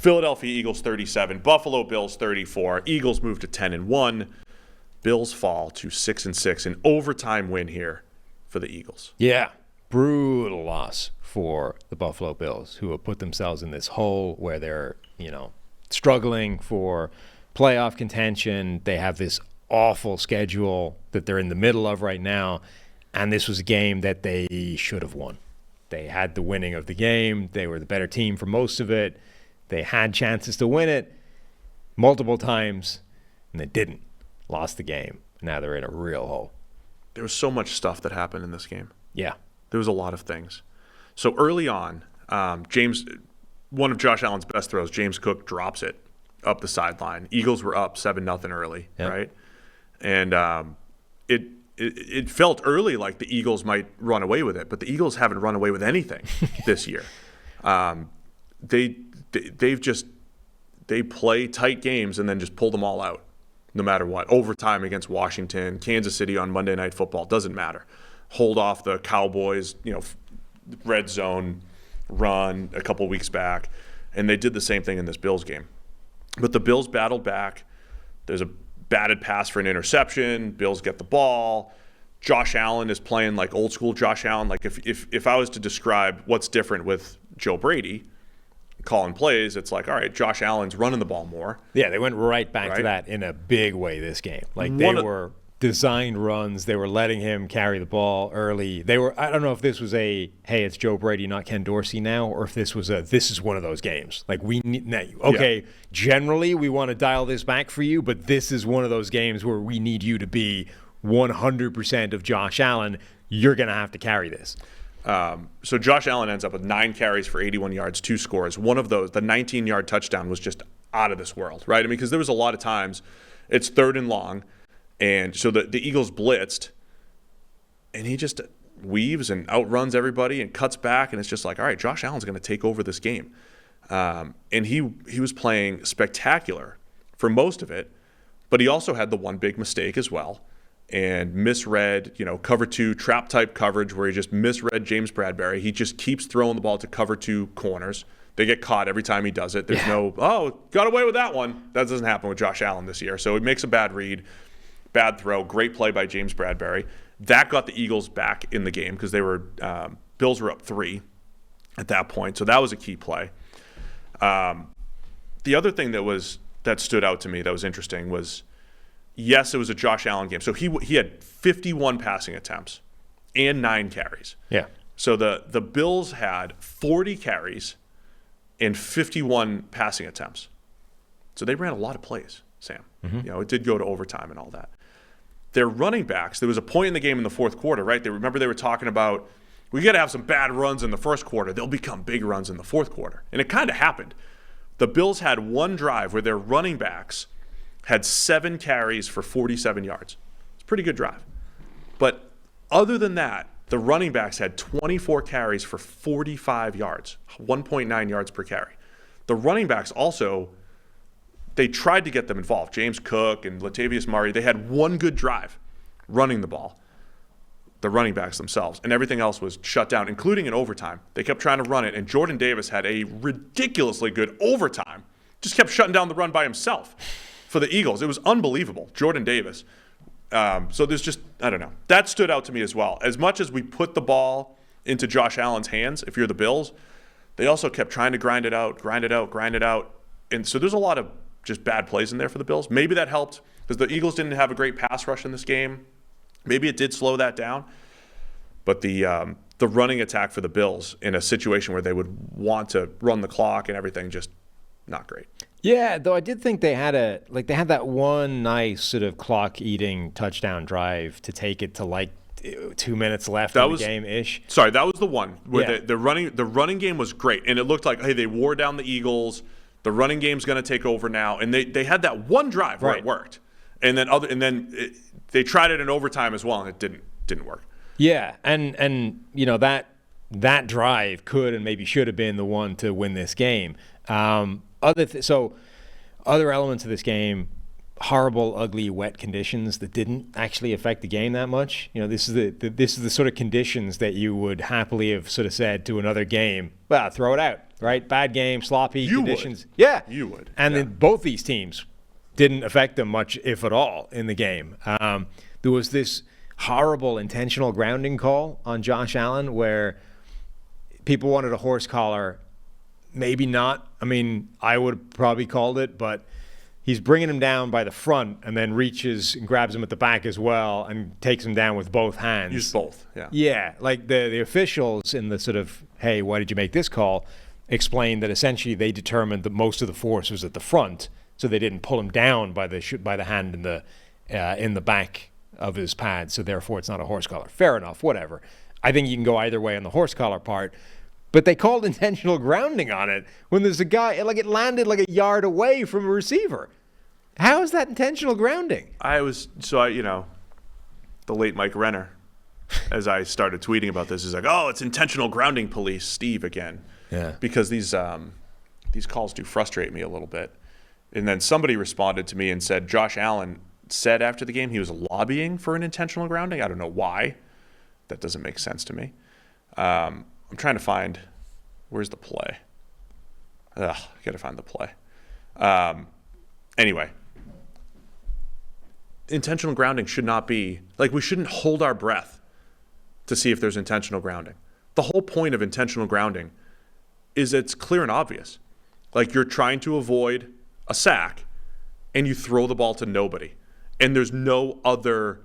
Philadelphia Eagles 37, Buffalo Bills 34. Eagles move to 10-1. Bills fall to 6-6. An overtime win here for the Eagles. Yeah, brutal loss for the Buffalo Bills, who have put themselves in this hole where they're, struggling for playoff contention. They have this awful schedule that they're in the middle of right now, and this was a game that they should have won. They had the winning of the game. They were the better team for most of it. They had chances to win it multiple times, and they didn't. Lost the game. Now they're in a real hole. There was so much stuff that happened in this game. Yeah. There was a lot of things. So early on, one of Josh Allen's best throws, James Cook drops it up the sideline. Eagles were up 7-0 early, right? And it felt early like the Eagles might run away with it, but the Eagles haven't run away with anything this year. They play tight games and then just pull them all out, no matter what. Overtime against Washington, Kansas City on Monday Night Football, doesn't matter. Hold off the Cowboys, red zone run a couple weeks back, and they did the same thing in this Bills game. But the Bills battled back. There's a batted pass for an interception. Bills get the ball. Josh Allen is playing like old school Josh Allen. Like if I was to describe what's different with Joe Brady calling plays, it's like, all right, Josh Allen's running the ball more. Yeah, they went right back to that in a big way this game. Like they were designed runs. They were letting him carry the ball early. I don't know if this was hey, it's Joe Brady, not Ken Dorsey now, or if this is one of those games. Like generally we want to dial this back for you, but this is one of those games where we need you to be 100% of Josh Allen. You're going to have to carry this. So Josh Allen ends up with 9 carries for 81 yards, 2 scores. One of those, the 19-yard touchdown, was just out of this world, right? I mean, because there was a lot of times it's 3rd and long, and so the Eagles blitzed, and he just weaves and outruns everybody and cuts back, and it's just like, all right, Josh Allen's going to take over this game. And he was playing spectacular for most of it, but he also had the one big mistake as well, and misread, cover 2 trap type coverage where he just misread James Bradberry. He just keeps throwing the ball to cover 2 corners. They get caught every time he does it. There's got away with that one. That doesn't happen with Josh Allen this year. So he makes a bad read, bad throw, great play by James Bradberry. That got the Eagles back in the game because Bills were up 3 at that point. So that was a key play. The other thing that stood out to me that was interesting was, yes, it was a Josh Allen game. So he had 51 passing attempts and 9 carries. Yeah. So the Bills had 40 carries and 51 passing attempts. So they ran a lot of plays, Sam. Mm-hmm. It did go to overtime and all that. Their running backs, there was a point in the game in the fourth quarter, right? They were talking about, we got to have some bad runs in the first quarter. They'll become big runs in the fourth quarter. And it kind of happened. The Bills had one drive where their running backs had 7 carries for 47 yards. It's a pretty good drive. But other than that, the running backs had 24 carries for 45 yards, 1.9 yards per carry. The running backs also, they tried to get them involved. James Cook and Latavius Murray, they had one good drive running the ball, the running backs themselves, and everything else was shut down, including in overtime. They kept trying to run it, and Jordan Davis had a ridiculously good overtime, just kept shutting down the run by himself for the Eagles. It was unbelievable, Jordan Davis. So there's just, I don't know. That stood out to me as well. As much as we put the ball into Josh Allen's hands, if you're the Bills, they also kept trying to grind it out. And so there's a lot of just bad plays in there for the Bills. Maybe that helped because the Eagles didn't have a great pass rush in this game. Maybe it did slow that down. But the running attack for the Bills in a situation where they would want to run the clock and everything, just not great. Yeah, though I did think they had that one nice sort of clock-eating touchdown drive to take it to 2 minutes left in the game-ish. Sorry, that was the one where the running game was great, and it looked like, hey, they wore down the Eagles. The running game's going to take over now, and they had that one drive where it worked, and then they tried it in overtime as well, and it didn't work. Yeah, and that drive could and maybe should have been the one to win this game. Other elements of this game, horrible, ugly, wet conditions that didn't actually affect the game that much. This is the sort of conditions that you would happily have sort of said to another game, well, throw it out. right? Bad game, sloppy conditions. Would. Yeah. You would. And then both these teams didn't affect them much, if at all, in the game. There was this horrible intentional grounding call on Josh Allen where people wanted a horse collar. Maybe not. I mean, I would have probably called it, but he's bringing him down by the front and then reaches and grabs him at the back as well and takes him down with both hands. Use both, yeah. Yeah, like the officials in the sort of, hey, why did you make this call, explained that essentially they determined that most of the force was at the front, so they didn't pull him down by the hand in the back of his pad, so therefore it's not a horse collar. Fair enough, whatever. I think you can go either way on the horse collar part, but they called intentional grounding on it when there's a guy, like it landed like a yard away from a receiver. How is that intentional grounding? The late Mike Renner, as I started tweeting about this, is like, oh, it's intentional grounding police, Steve again. Yeah. Because these calls do frustrate me a little bit. And then somebody responded to me and said Josh Allen said after the game he was lobbying for an intentional grounding. I don't know why. That doesn't make sense to me. I'm trying to find, where's the play? I got to find the play. Anyway, intentional grounding should not be, like, we shouldn't hold our breath to see if there's intentional grounding. The whole point of intentional grounding is it's clear and obvious. Like, you're trying to avoid a sack and you throw the ball to nobody. And there's no other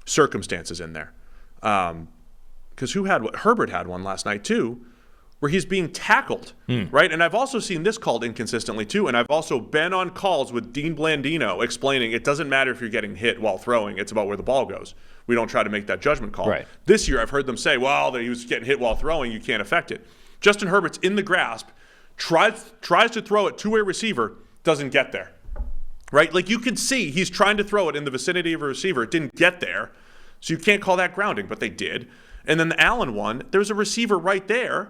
circumstances in there. Because Herbert had one last night too, where he's being tackled, right? And I've also seen this called inconsistently too, and I've also been on calls with Dean Blandino explaining it doesn't matter if you're getting hit while throwing, it's about where the ball goes. We don't try to make that judgment call. Right. This year I've heard them say, well, he was getting hit while throwing, you can't affect it. Justin Herbert's in the grasp, tries to throw it to a receiver, doesn't get there, right? Like, you can see he's trying to throw it in the vicinity of a receiver, it didn't get there, so you can't call that grounding, but they did. And then the Allen one, there's a receiver right there.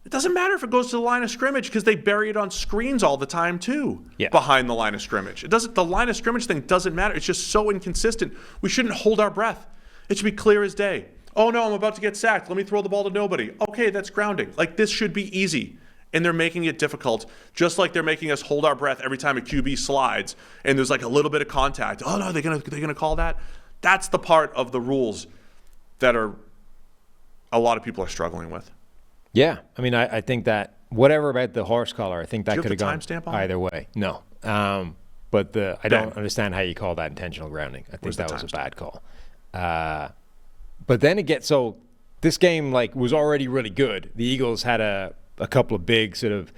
It doesn't matter if it goes to the line of scrimmage because they bury it on screens all the time too, behind the line of scrimmage. The line of scrimmage thing doesn't matter. It's just so inconsistent. We shouldn't hold our breath. It should be clear as day. Oh no, I'm about to get sacked. Let me throw the ball to nobody. Okay, that's grounding. Like, this should be easy. And they're making it difficult, just like they're making us hold our breath every time a QB slides and there's like a little bit of contact. Oh no, they're gonna call that? That's the part of the rules that a lot of people are struggling with. Yeah, I mean, I think that whatever about the horse collar, I think that could have gone either way. No, but I don't understand how you call that intentional grounding. I think that was a bad call. But then it gets so this game was already really good. The Eagles had a couple of big sort of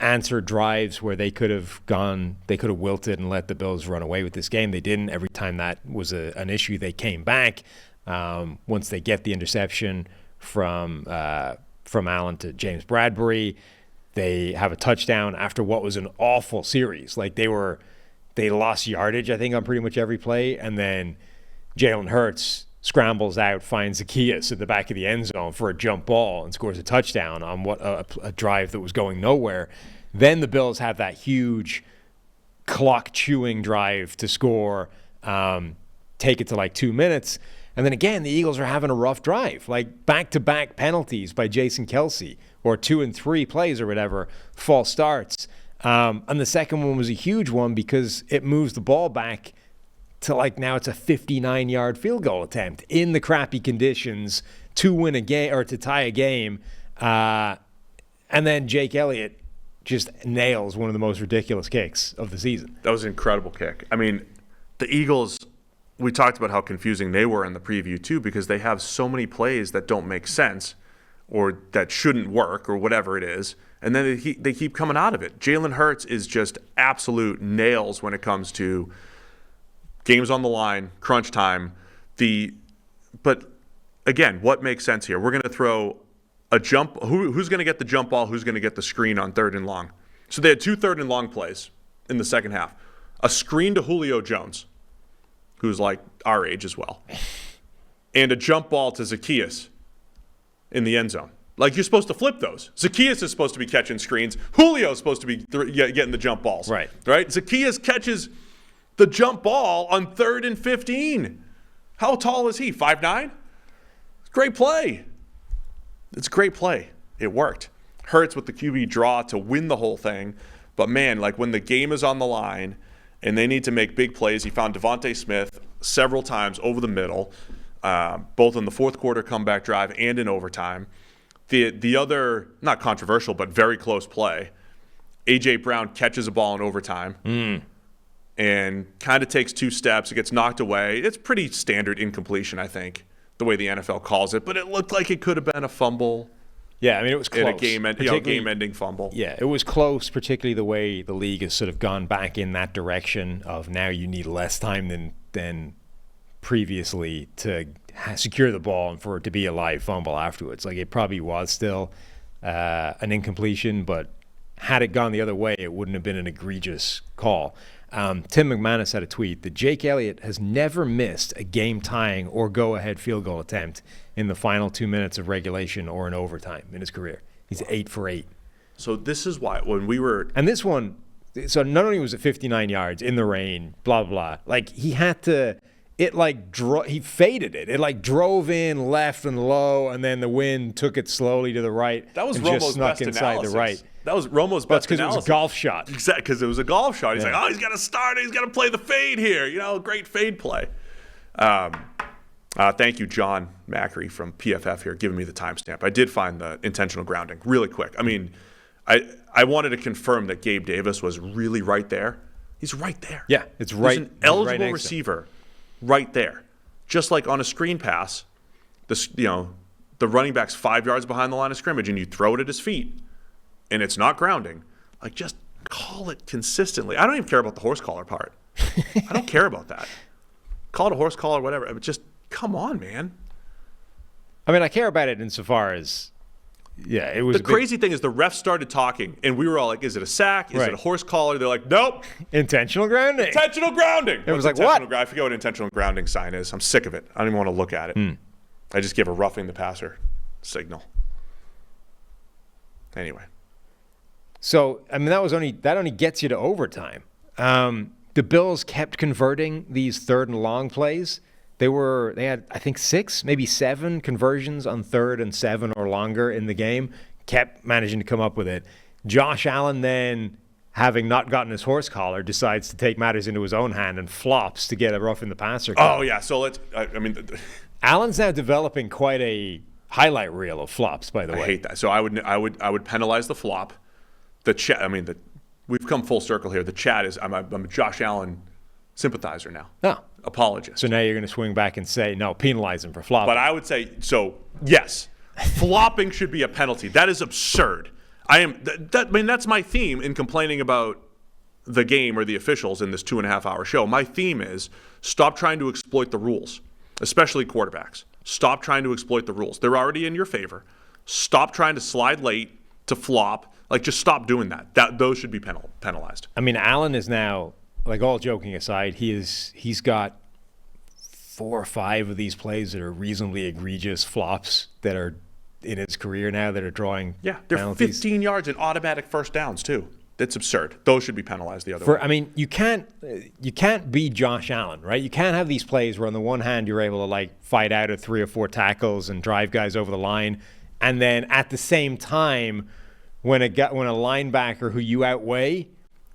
answered drives where they could have wilted and let the Bills run away with this game. They didn't. Every time that was an issue, they came back. Once they get the interception from Allen to James Bradbury, they have a touchdown after what was an awful series. Like, they lost yardage, I think, on pretty much every play, and then Jalen Hurts scrambles out, finds Zacchaeus at the back of the end zone for a jump ball and scores a touchdown on what a drive that was going nowhere. Then the Bills have that huge clock-chewing drive to score, take it to 2 minutes. And then again, the Eagles are having a rough drive, like back-to-back penalties by Jason Kelce, or 2 and 3 plays or whatever, false starts. And the second one was a huge one because it moves the ball back to now it's a 59-yard field goal attempt in the crappy conditions to win a game or to tie a game. And then Jake Elliott just nails one of the most ridiculous kicks of the season. That was an incredible kick. I mean, the Eagles, we talked about how confusing they were in the preview too, because they have so many plays that don't make sense or that shouldn't work or whatever it is. And then they keep coming out of it. Jalen Hurts is just absolute nails when it comes to games on the line, crunch time. But again, what makes sense here? We're going to throw a jump. Who's going to get the jump ball? Who's going to get the screen on 3rd and long? So they had 2 3rd and long plays in the second half. A screen to Julio Jones, who's like our age as well, and a jump ball to Zacchaeus in the end zone. Like, you're supposed to flip those. Zacchaeus is supposed to be catching screens. Julio's supposed to be getting the jump balls. Right. Zacchaeus catches the jump ball on 3rd and 15. How tall is he? 5'9"? Great play. It's a great play. it worked. Hurts with the QB draw to win the whole thing. But, man, like when the game is on the line and they need to make big plays, he found Devontae Smith several times over the middle, both in the fourth quarter comeback drive and in overtime. The other, not controversial, but very close play, A.J. Brown catches a ball in overtime and kind of takes 2 steps. It gets knocked away. It's pretty standard incompletion, I think, the way the NFL calls it. But it looked like it could have been a fumble. Yeah, I mean, it was close. A game-ending fumble. Yeah, it was close, particularly the way the league has sort of gone back in that direction of now you need less time than previously to secure the ball and for it to be a live fumble afterwards. Like, it probably was still an incompletion, but had it gone the other way, it wouldn't have been an egregious call. Tim McManus had a tweet that Jake Elliott has never missed a game-tying or go-ahead field goal attempt in the final 2 minutes of regulation or in overtime in his career. He's 8 for 8. So this is why when we were... And this one, so not only was it 59 yards in the rain, blah, blah, blah. Like, he had to... he faded it. It like drove in left and low, and then the wind took it slowly to the right. That was and Romo's just snuck best inside analysis. the right. That was Romo's best because it was a golf shot. Exactly, because it was a golf shot. He's Yeah. like, he's got to start it. He's got to play the fade here. Great fade play. Thank you, John Macri from PFF here, giving me the timestamp. I did find the intentional grounding really quick. I mean, I wanted to confirm that Gabe Davis was really right there. He's right there. Yeah, it's right. There's an eligible right receiver right there. Just like on a screen pass, the running back's 5 yards behind the line of scrimmage, and you throw it at his feet, and it's not grounding. Like, just call it consistently. I don't even care about the horse collar part. I don't care about that. Call it a horse collar, whatever. But just come on, man. I mean, I care about it insofar as, yeah, it was. The crazy thing is the refs started talking, and we were all like, "Is it a sack? Is it a horse collar?" They're like, "Nope, intentional grounding." Intentional grounding. It was like, what? I forget what intentional grounding sign is. I'm sick of it. I don't even want to look at it. I just give a roughing the passer signal. Anyway. So, I mean, that only gets you to overtime. The Bills kept converting these 3rd and long plays. They had, I think, 6, maybe 7 conversions on 3rd and 7 or longer in the game. Kept managing to come up with it. Josh Allen then, having not gotten his horse collar, decides to take matters into his own hand and flops to get a rough in the passer call. Oh yeah, so Allen's now developing quite a highlight reel of flops, by the way. I hate that. So I would penalize the flop. The chat. I mean, we've come full circle here. The chat is I'm a Josh Allen sympathizer now. Oh. Apologist. So now you're going to swing back and say, no, penalize him for flopping. But I would say, yes, flopping should be a penalty. That is absurd. That's my theme in complaining about the game or the officials in this 2.5-hour show. My theme is stop trying to exploit the rules, especially quarterbacks. Stop trying to exploit the rules. They're already in your favor. Stop trying to slide late to flop. Like, just stop doing that. Those should be penalized. I mean, Allen is now, like, all joking aside, he's got 4 or 5 of these plays that are reasonably egregious flops that are in his career now that are drawing they're penalties. 15 yards and automatic first downs too. That's absurd. Those should be penalized the other way. I mean, you can't be Josh Allen, right? You can't have these plays where on the one hand you're able to like fight out of 3 or 4 tackles and drive guys over the line, and then at the same time when a linebacker who you outweigh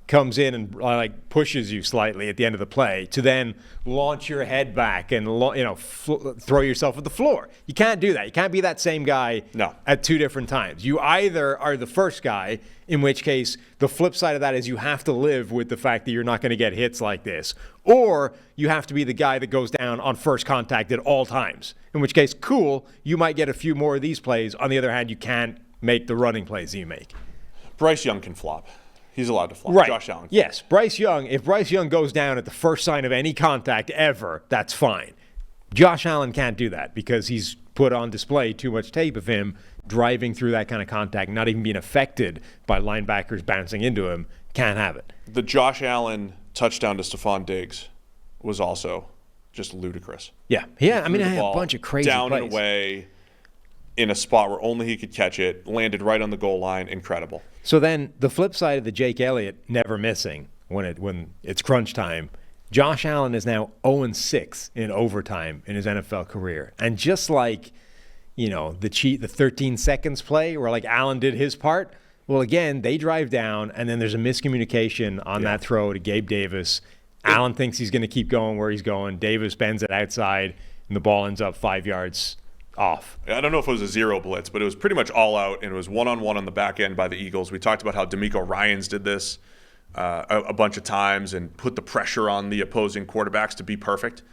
comes in and like pushes you slightly at the end of the play to then launch your head back and throw yourself at the floor. You can't do that. You can't be that same guy at 2 different times. You either are the first guy, in which case the flip side of that is you have to live with the fact that you're not going to get hits like this, or you have to be the guy that goes down on first contact at all times, in which case, cool, you might get a few more of these plays. On the other hand, you can't make the running plays you make. Bryce Young can flop. He's allowed to flop. Right. Josh Allen. Yes, Bryce Young. If Bryce Young goes down at the first sign of any contact ever, that's fine. Josh Allen can't do that because he's put on display too much tape of him driving through that kind of contact, not even being affected by linebackers bouncing into him. Can't have it. The Josh Allen touchdown to Stephon Diggs was also just ludicrous. Yeah. I mean, I had a bunch of crazy down plays. And away in a spot where only he could catch it, landed right on the goal line. Incredible. So then the flip side of the Jake Elliott never missing when it's crunch time, Josh Allen is now 0-6 in overtime in his NFL career. And just like the 13 seconds play where like Allen did his part. Well, again, they drive down, and then there's a miscommunication on that throw to Gabe Davis. Allen thinks he's going to keep going where he's going. Davis bends it outside, and the ball ends up 5 yards off. I don't know if it was a zero blitz, but it was pretty much all out, and it was one-on-one on the back end by the Eagles. We talked about how D'Amico Ryans did this a bunch of times and put the pressure on the opposing quarterbacks to be perfect.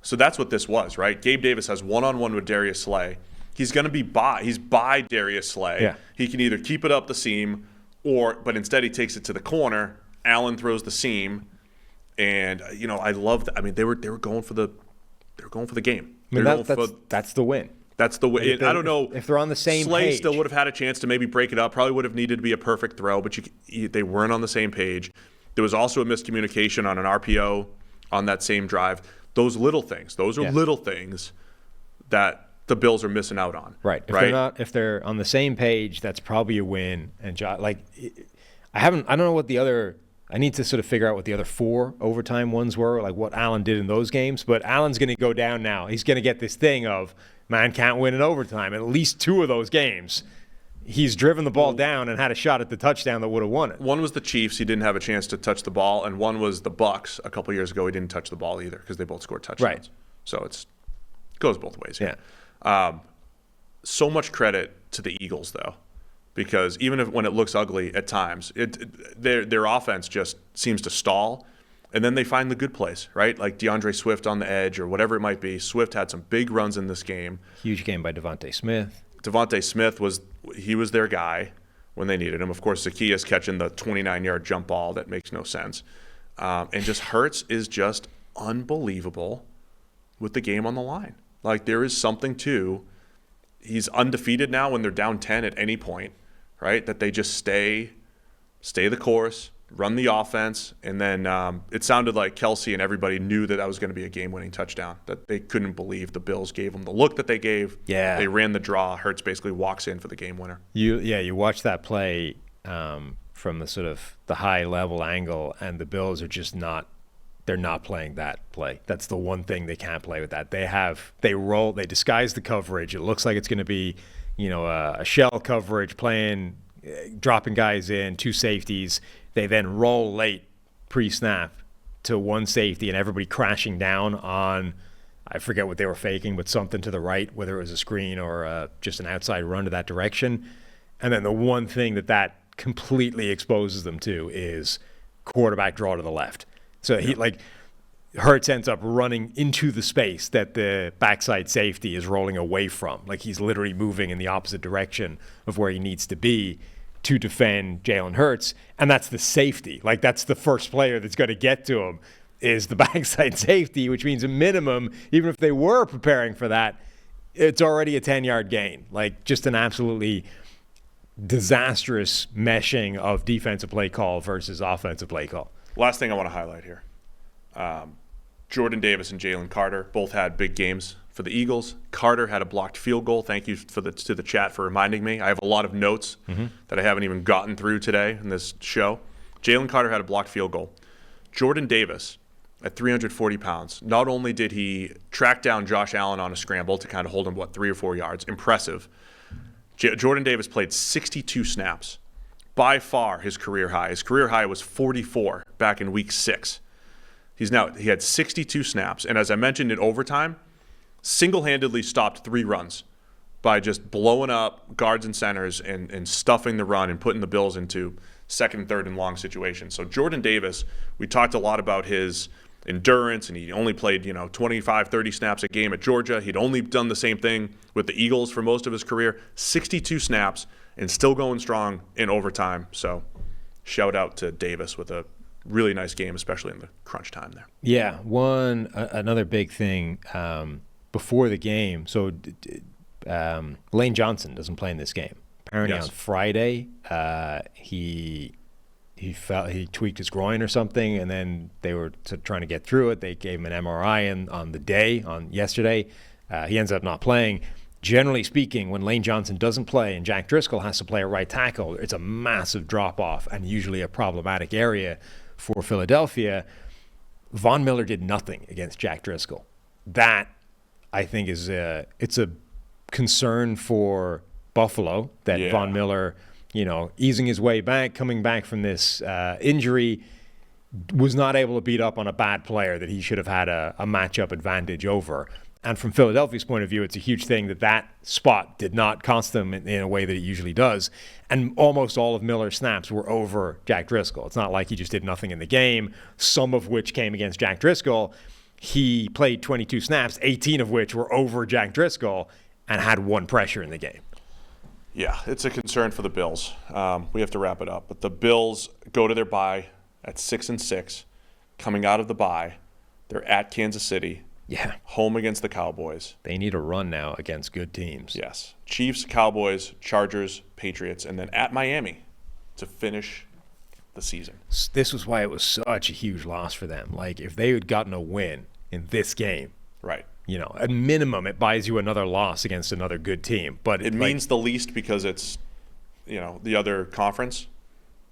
So that's what this was, right? Gabe Davis has one-on-one with Darius Slay. He's going to be he's by Darius Slay. Yeah. He can either keep it up the seam but instead he takes it to the corner. Allen throws the seam, and I love that. I mean, they were going for the game. I mean, that's the win. That's the way. I don't know if they're on the same Slay page. Still would have had a chance to maybe break it up. Probably would have needed to be a perfect throw, but they weren't on the same page. There was also a miscommunication on an RPO on that same drive. Those little things. Those are little things that the Bills are missing out on. Right. If they're on the same page, that's probably a win. And I don't know what the other. I need to sort of figure out what the other 4 overtime ones were, like what Allen did in those games. But Allen's going to go down now. He's going to get this thing of, man can't win in overtime. At least 2 of those games, he's driven the ball down and had a shot at the touchdown that would have won it. One was the Chiefs. He didn't have a chance to touch the ball. And one was the Bucs a couple years ago. He didn't touch the ball either because they both scored touchdowns. Right. So it goes both ways here. Yeah. So much credit to the Eagles, though. Because even when it looks ugly at times, their offense just seems to stall, and then they find the good plays, right? Like DeAndre Swift on the edge or whatever it might be. Swift had some big runs in this game. Huge game by Devontae Smith. Devontae Smith was their guy when they needed him. Of course, Zacchaeus catching the 29-yard jump ball that makes no sense. And just Hurts is just unbelievable with the game on the line. Like there is something to – he's undefeated now when they're down 10 at any point. Right, that they just stay the course, run the offense, and then it sounded like Kelsey and everybody knew that was going to be a game-winning touchdown, that they couldn't believe the Bills gave them the look that they gave. Yeah. They ran the draw. Hurts basically walks in for the game winner. You watch that play from the sort of the high-level angle, and the Bills are just not – they're not playing that play. That's the one thing they can't play with that. They roll, they disguise the coverage. It looks like it's going to be – a shell coverage, dropping guys in, 2 safeties. They then roll late pre-snap to 1 safety and everybody crashing down on, I forget what they were faking, but something to the right, whether it was a screen or just an outside run to that direction. And then the one thing that completely exposes them to is quarterback draw to the left. So Hurts ends up running into the space that the backside safety is rolling away from. Like he's literally moving in the opposite direction of where he needs to be to defend Jalen Hurts. And that's the safety. Like that's the first player that's going to get to him is the backside safety, which means a minimum, even if they were preparing for that, it's already a 10-yard gain. Like just an absolutely disastrous meshing of defensive play call versus offensive play call. Last thing I want to highlight here. Jordan Davis and Jalen Carter both had big games for the Eagles. Carter had a blocked field goal. Thank you to the chat for reminding me. I have a lot of notes that I haven't even gotten through today in this show. Jalen Carter had a blocked field goal. Jordan Davis, at 340 pounds, not only did he track down Josh Allen on a scramble to kind of hold him, 3 or 4 yards, impressive. Jordan Davis played 62 snaps, by far his career high. His career high was 44 back in week 6. He had 62 snaps, and as I mentioned in overtime, single-handedly stopped 3 runs by just blowing up guards and centers and stuffing the run and putting the Bills into second, third, and long situations. So Jordan Davis, we talked a lot about his endurance, and he only played 25, 30 snaps a game at Georgia. He'd only done the same thing with the Eagles for most of his career. 62 snaps and still going strong in overtime. So shout out to Davis with a really nice game, especially in the crunch time there. Yeah, another big thing before the game. So Lane Johnson doesn't play in this game. Apparently on Friday, he tweaked his groin or something, and then they were trying to get through it. They gave him an MRI on yesterday. He ends up not playing. Generally speaking, when Lane Johnson doesn't play and Jack Driscoll has to play a right tackle, it's a massive drop-off and usually a problematic area for Philadelphia. Von Miller did nothing against Jack Driscoll. That, I think, is concern for Buffalo that Von Miller, easing his way back, coming back from this injury, was not able to beat up on a bad player that he should have had a matchup advantage over. And from Philadelphia's point of view, it's a huge thing that spot did not cost them in a way that it usually does. And almost all of Miller's snaps were over Jack Driscoll. It's not like he just did nothing in the game, some of which came against Jack Driscoll. He played 22 snaps, 18 of which were over Jack Driscoll, and had one pressure in the game. Yeah, it's a concern for the Bills. We have to wrap it up. But the Bills go to their bye at 6-6. Coming out of the bye, they're at Kansas City. Yeah. Home against the Cowboys. They need a run now against good teams. Yes. Chiefs, Cowboys, Chargers, Patriots, and then at Miami to finish the season. This was why it was such a huge loss for them. Like, if they had gotten a win in this game, right? At minimum, it buys you another loss against another good team. But it means the least because it's, the other conference,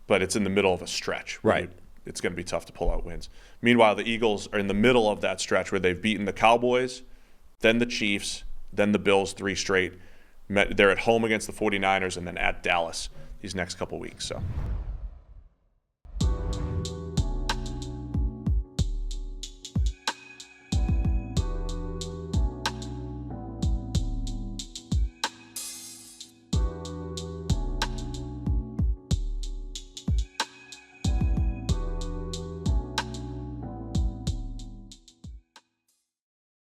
but it's in the middle of a stretch. Right. It's going to be tough to pull out wins. Meanwhile, the Eagles are in the middle of that stretch where they've beaten the Cowboys, then the Chiefs, then the Bills 3 straight. They're at home against the 49ers and then at Dallas these next couple weeks. So